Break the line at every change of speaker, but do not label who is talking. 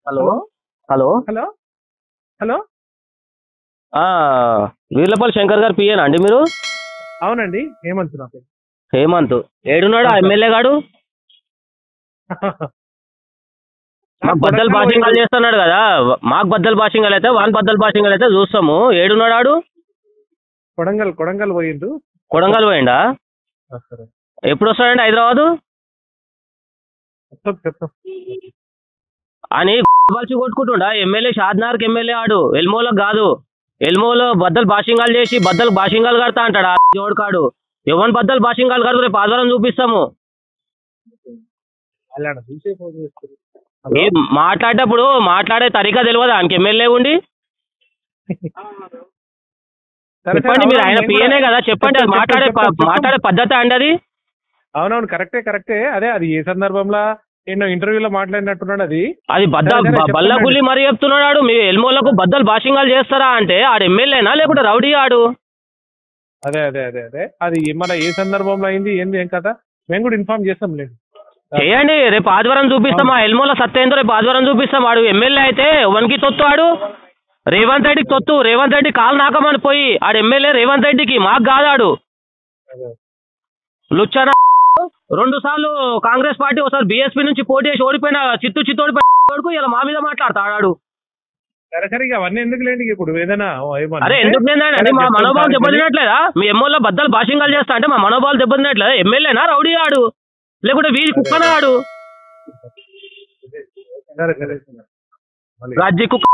Hello
hello
hello
hello hello
ఆ, వీర్లపల్లి శంకర్ గారు పిఏనా అండి మీరు?
అవునండి హేమంత్ నా పేరు.
హేమంత్ ఏడున్నాడు ఆ
సార్
ఎమ్మెల్యే గాడు? మాకు బద్దలు
కొడంగల్
భాషింగాలు
పోయిండు.
చేస్తున్నాడు కదా, మాకు బద్దలు భాషింగాలు అయితే వాన్ బద్దలు భాషింగాలు అయితే చూస్తాము. ఏడున్నాడు ఆడు?
కొడంగల్ పోయిండు.
కొడంగల్ పోయిండా?
సరే
ఎప్పుడు వస్తాడండి హైదరాబాదు
చెప్తాం.
అని బాల్చి కొట్టుకుంటుండా? ఎమ్మెల్యే షాద్నార్కి ఎమ్మెల్యే ఆడు, ఎల్మోలకు కాదు. ఎల్మోలో బద్దలు భాషింగాలు చేసి బద్దలు భాషింగాలు కడతా అంటాడు ఆ జోడుకాడు. ఎవరి బద్దలు భాషింగాలు కడుతూ రేపు ఆదివారం చూపిస్తాము.
అలాంటి చూసే ఫోన్ చేస్తారు.
ఏ మాట్లాడేటప్పుడు మాట్లాడే తరికా తెలియదు ఆయనకి ఎమ్మెల్యే ఉండి?
సరే
చెప్పండి, మీరు ఆయన
నేను కూడా-
పిఏనే కదా, చెప్పండి. అది మాట్లాడే
చెప్తాం.
మాట్లాడే పద్ధతి అండి అది.
అవునవును కరెక్టే అదే అది ఏ సందర్భంలో ఎన్నో ఇంటర్వ్యూలో మాట్లాడినట్టున్నాడు అది.
అది
సరే, చెప్తానండి.
బల్ల గులి మరీ చెప్తున్నాడు. మీ ఎల్మోలకు బద్దలు భాషింగాలు చేస్తారా అంటే ఆడు ఎమ్మెల్యేనా లేకుంటే రౌడీ ఆడు?
అదే అది మన ఏ సందర్భంలో అయింది ఏంది ఏం కదా మేము కూడా ఇన్ఫార్మ్ చేస్తాం లేదు.
చేయండి, రేపు ఆదివారం చూపిస్తాం. ఆ ఎల్మోల సత్తేందో రేపు ఆదివారం చూపిస్తాం. ఆడు ఎమ్మెల్యే అయితే వనికి తొత్తు ఆడు. రేవంత్ రెడ్డికి తొత్తు. రేవంత్ రెడ్డి కాలు నాకమని పోయి ఆడు ఎమ్మెల్యే రేవంత్ రెడ్డికి, మాకు కాదాడు.
అదే.
లుచ్చన 2 సార్లు కాంగ్రెస్ పార్టీ, ఒకసారి బీఎస్పీ నుంచి పోటీ చేసి ఓడిపోయిన చిత్తోడిపోయిన ఇలా మా మీద మాట్లాడతాడు.
సరే ఇక అవన్నీ ఎందుకు లేండి ఇప్పుడు ఏదైనా ఏమన్నా
అరే
అంటే
ఎందుకు లేదండి?
సరే
మా
చెప్తాం
మనోభావం
సార్
దెబ్బతినట్లేదా? మీ ఎమ్మెల్యే బద్దలు భాషింగాలు చేస్తా అంటే మా మనోభావాలు దెబ్బతినట్లేదా? ఎమ్మెల్యేనా రౌడీ ఆడు లేకుంటే వీధి కుక్కనా ఆడు?
సరే మళ్ళీ
రాజ్య కుక్క